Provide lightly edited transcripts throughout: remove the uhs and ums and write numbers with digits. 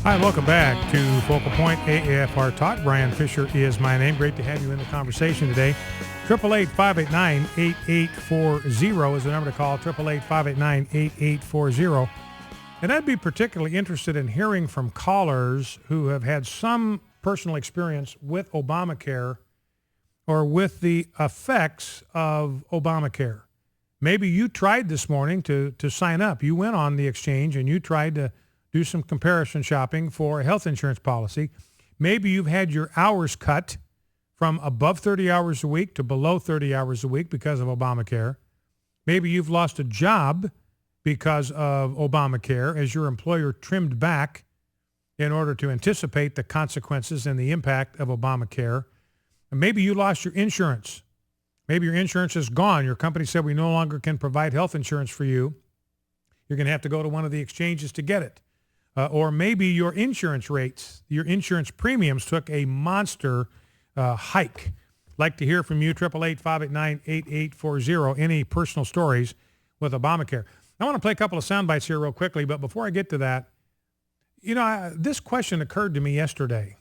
Hi, welcome back to Focal Point AAFR Talk. Brian Fisher is my name. Great to have you in the conversation today. 888-589-8840 is the number to call, 888-589-8840. And I'd be particularly interested in hearing from callers who have had some personal experience with Obamacare or with the effects of Obamacare. Maybe you tried this morning to sign up. You went on the exchange and you tried to do some comparison shopping for a health insurance policy. Maybe you've had your hours cut from above 30 hours a week to below 30 hours a week because of Obamacare. Maybe you've lost a job because of Obamacare as your employer trimmed back in order to anticipate the consequences and the impact of Obamacare. And maybe you lost your insurance. Maybe your insurance is gone. Your company said we no longer can provide health insurance for you. You're going to have to go to one of the exchanges to get it. Or maybe your insurance rates, your insurance premiums took a monster hike. Like to hear from you, 888-589-8840. Any personal stories with Obamacare? I want to play a couple of sound bites here real quickly, but before I get to that, this question occurred to me yesterday.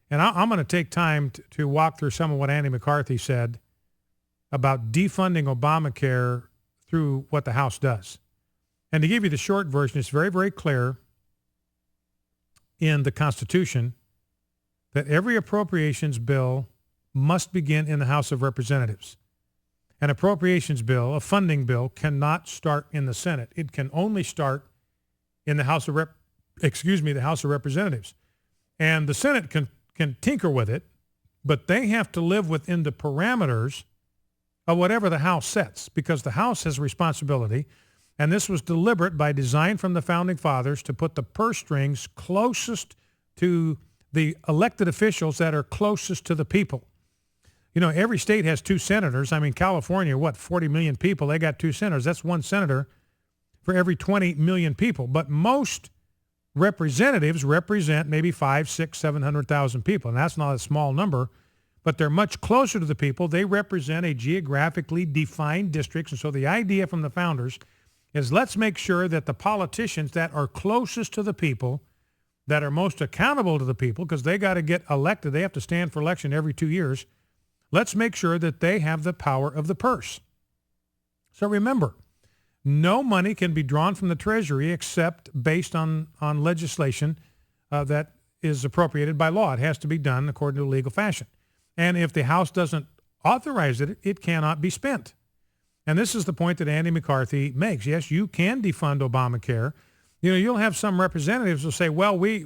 And I'm going to take time to walk through some of what Andy McCarthy said about defunding Obamacare through what the House does. And to give you the short version, it's very, very clear in the Constitution that every appropriations bill must begin in the House of Representatives. An appropriations bill, a funding bill, cannot start in the Senate. It can only start in the House of Representatives. And the Senate can tinker with it, but they have to live within the parameters of whatever the House sets, because the House has responsibility. And this was deliberate by design from the Founding Fathers to put the purse strings closest to the elected officials that are closest to the people. Every state has two senators. I mean, California, 40 million people? They got two senators. That's one senator for every 20 million people. But most representatives represent maybe 500,000, 600,000, 700,000 people. And that's not a small number, but they're much closer to the people. They represent a geographically defined districts. And so the idea from the founders is let's make sure that the politicians that are closest to the people, that are most accountable to the people, because they got to get elected, they have to stand for election every 2 years, let's make sure that they have the power of the purse. So remember, no money can be drawn from the Treasury except based on legislation that is appropriated by law. It has to be done according to legal fashion. And if the House doesn't authorize it, it cannot be spent. And this is the point that Andy McCarthy makes. Yes, you can defund Obamacare. You'll have some representatives who say, well, we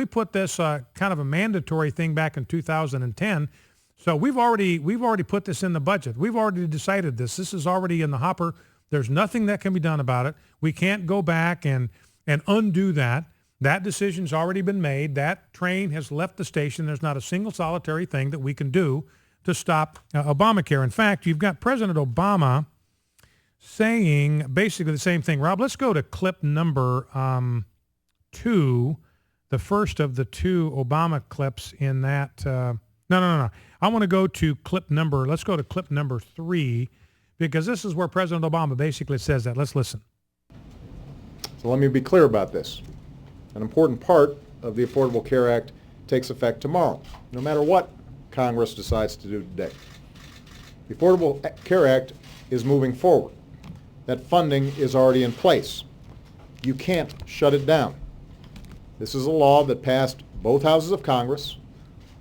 put this kind of a mandatory thing back in 2010. So we've already put this in the budget. We've already decided this. This is already in the hopper. There's nothing that can be done about it. We can't go back and undo that. That decision's already been made. That train has left the station. There's not a single solitary thing that we can do to stop Obamacare. In fact, you've got President Obama saying basically the same thing. Rob, let's go to clip number 2, the first of the 2 Obama clips in that. No. I want to go to let's go to clip number 3, because this is where President Obama basically says that. Let's listen. So let me be clear about this. An important part of the Affordable Care Act takes effect tomorrow, no matter what Congress decides to do today. The Affordable Care Act is moving forward. That funding is already in place. You can't shut it down. This is a law that passed both houses of Congress,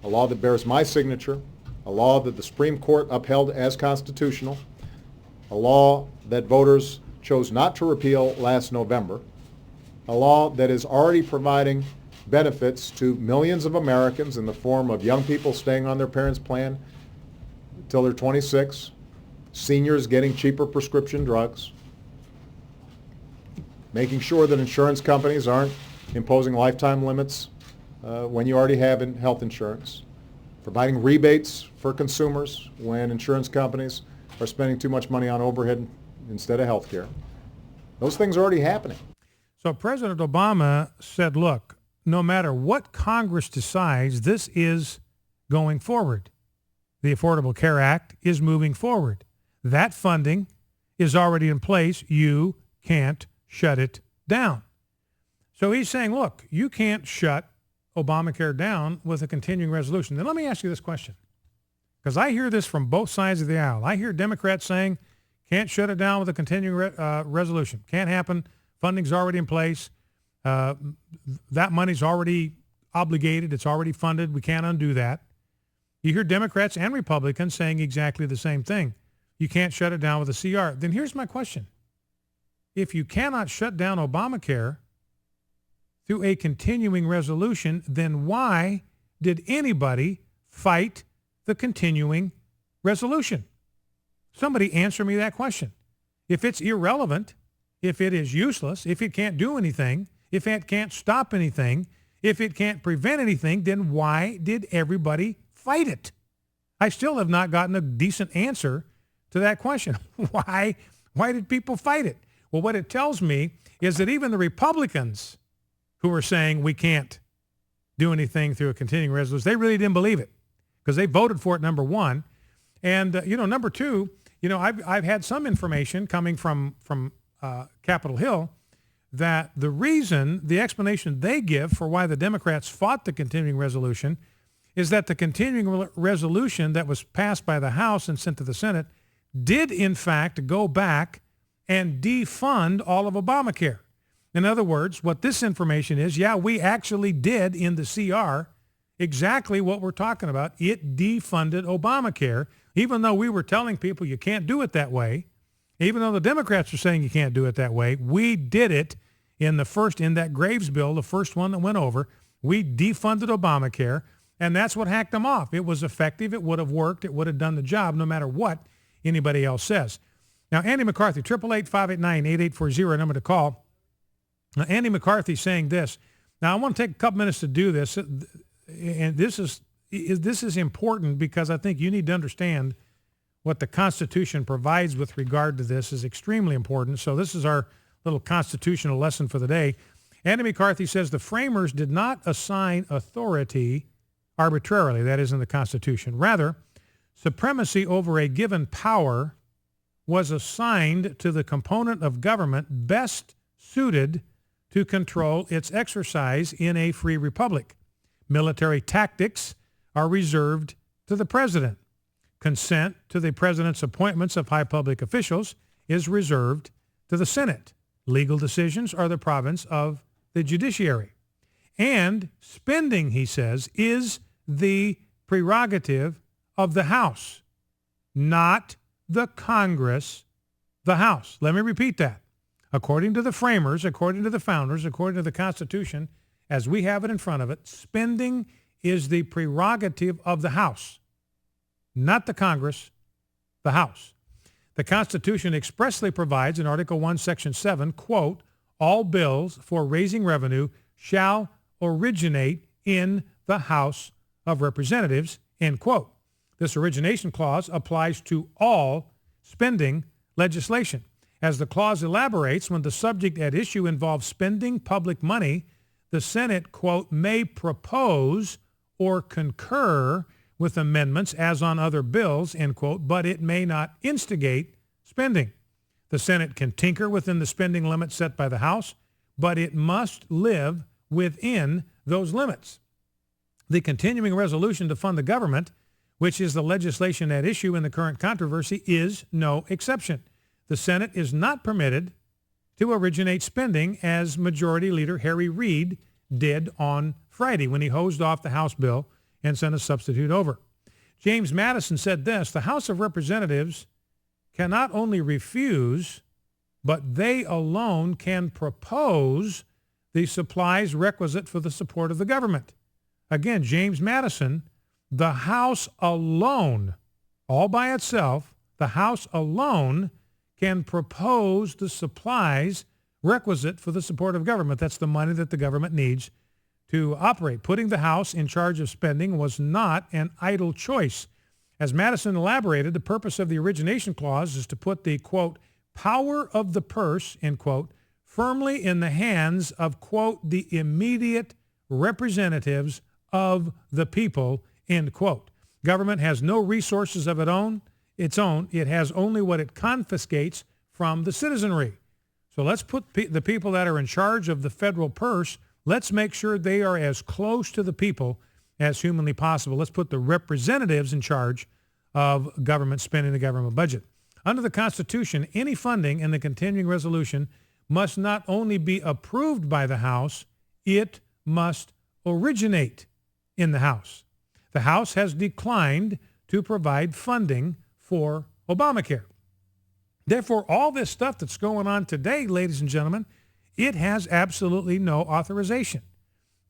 a law that bears my signature, a law that the Supreme Court upheld as constitutional, a law that voters chose not to repeal last November, a law that is already providing benefits to millions of Americans in the form of young people staying on their parents' plan until they're 26, seniors getting cheaper prescription drugs, making sure that insurance companies aren't imposing lifetime limits when you already have health insurance, providing rebates for consumers when insurance companies are spending too much money on overhead instead of health care. Those things are already happening. So President Obama said, look, no matter what Congress decides, this is going forward. The Affordable Care Act is moving forward. That funding is already in place. You can't shut it down. So he's saying, look, you can't shut Obamacare down with a continuing resolution. Then let me ask you this question, because I hear this from both sides of the aisle. I hear Democrats saying, can't shut it down with a continuing resolution. Can't happen. Funding's already in place. That money's already obligated. It's already funded. We can't undo that. You hear Democrats and Republicans saying exactly the same thing. You can't shut it down with a CR. Then here's my question. If you cannot shut down Obamacare through a continuing resolution, then why did anybody fight the continuing resolution? Somebody answer me that question. If it's irrelevant, if it is useless, if it can't do anything, if it can't stop anything, if it can't prevent anything, then why did everybody fight it? I still have not gotten a decent answer to that question. Why did people fight it? Well, what it tells me is that even the Republicans who were saying we can't do anything through a continuing resolution, they really didn't believe it because they voted for it, number one. And, number two, I've had some information coming from Capitol Hill that the explanation they give for why the Democrats fought the continuing resolution is that the continuing resolution that was passed by the House and sent to the Senate did, in fact, go back and defund all of Obamacare. In other words, what this information is, we actually did in the CR exactly what we're talking about. It defunded Obamacare, even though we were telling people you can't do it that way. Even though the Democrats are saying you can't do it that way, we did it in that Graves bill, the first one that went over. We defunded Obamacare, and that's what hacked them off. It was effective. It would have worked. It would have done the job no matter what anybody else says. Now, Andy McCarthy, 888-589-8840, number to call. Now, Andy McCarthy saying this. Now, I want to take a couple minutes to do this, and this is important because I think you need to understand what the Constitution provides with regard to this is extremely important. So this is our little constitutional lesson for the day. Andy McCarthy says the framers did not assign authority arbitrarily, that is in the Constitution. Rather, supremacy over a given power was assigned to the component of government best suited to control its exercise in a free republic. Military tactics are reserved to the president. Consent to the president's appointments of high public officials is reserved to the Senate. Legal decisions are the province of the judiciary. And spending, he says, is the prerogative of the House, not the Congress, the House. Let me repeat that. According to the framers, according to the founders, according to the Constitution, as we have it in front of it, spending is the prerogative of the House, not the Congress, the House. The Constitution expressly provides in Article 1, Section 7, quote, all bills for raising revenue shall originate in the House of Representatives, end quote. This origination clause applies to all spending legislation. As the clause elaborates, when the subject at issue involves spending public money, the Senate, quote, may propose or concur with amendments as on other bills, end quote, but it may not instigate spending. The Senate can tinker within the spending limits set by the House, but it must live within those limits. The continuing resolution to fund the government, which is the legislation at issue in the current controversy, is no exception. The Senate is not permitted to originate spending as Majority Leader Harry Reid did on Friday when he hosed off the House bill and sent a substitute over. James Madison said this, the House of Representatives can not only refuse, but they alone can propose the supplies requisite for the support of the government. Again, James Madison, the House alone, all by itself, the House alone can propose the supplies requisite for the support of government. That's the money that the government needs to operate. Putting the House in charge of spending was not an idle choice. As Madison elaborated, the purpose of the origination clause is to put the, quote, power of the purse, end quote, firmly in the hands of, quote, the immediate representatives of the people, end quote. Government has no resources of its own. It has only what it confiscates from the citizenry. So let's put the people that are in charge of the federal purse, let's make sure they are as close to the people as humanly possible. Let's put the representatives in charge of government spending, the government budget. Under the Constitution, any funding in the continuing resolution must not only be approved by the House, it must originate in the House. The House has declined to provide funding for Obamacare. Therefore, all this stuff that's going on today, ladies and gentlemen, it has absolutely no authorization.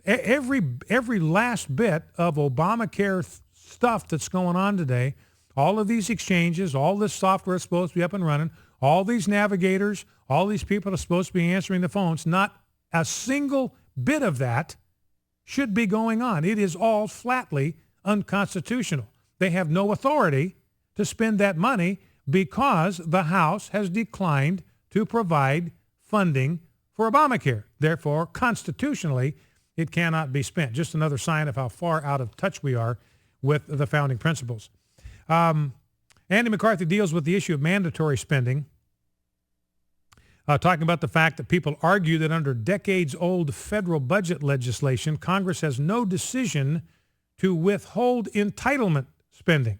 Every last bit of Obamacare stuff that's going on today, all of these exchanges, all this software is supposed to be up and running, all these navigators, all these people are supposed to be answering the phones, not a single bit of that should be going on. It is all flatly unconstitutional. They have no authority to spend that money because the House has declined to provide funding for Obamacare. Therefore, constitutionally, it cannot be spent. Just another sign of how far out of touch we are with the founding principles. Andy McCarthy deals with the issue of mandatory spending, talking about the fact that people argue that under decades-old federal budget legislation, Congress has no decision to withhold entitlement spending.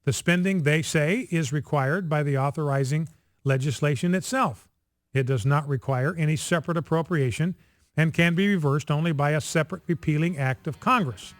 The spending, they say, is required by the authorizing legislation itself. It does not require any separate appropriation and can be reversed only by a separate repealing act of Congress,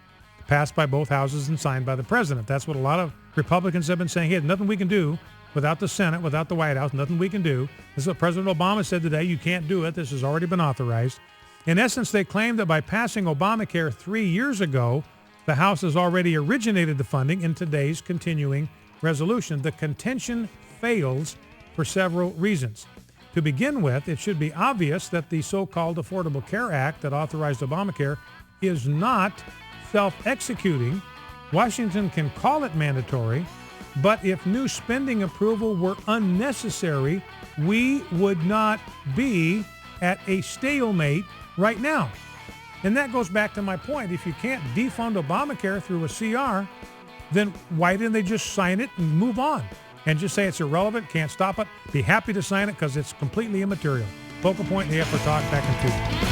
passed by both houses and signed by the president. That's what a lot of Republicans have been saying. Hey, nothing we can do without the Senate, without the White House, nothing we can do. This is what President Obama said today. You can't do it. This has already been authorized. In essence, they claim that by passing Obamacare 3 years ago, the House has already originated the funding in today's continuing resolution. The contention fails for several reasons. To begin with, it should be obvious that the so-called Affordable Care Act that authorized Obamacare is not self-executing. Washington can call it mandatory, but if new spending approval were unnecessary, we would not be at a stalemate right now. And that goes back to my point. If you can't defund Obamacare through a CR, then why didn't they just sign it and move on and just say it's irrelevant, can't stop it, be happy to sign it because it's completely immaterial. Focal Point in the Effort Talk, back in 2.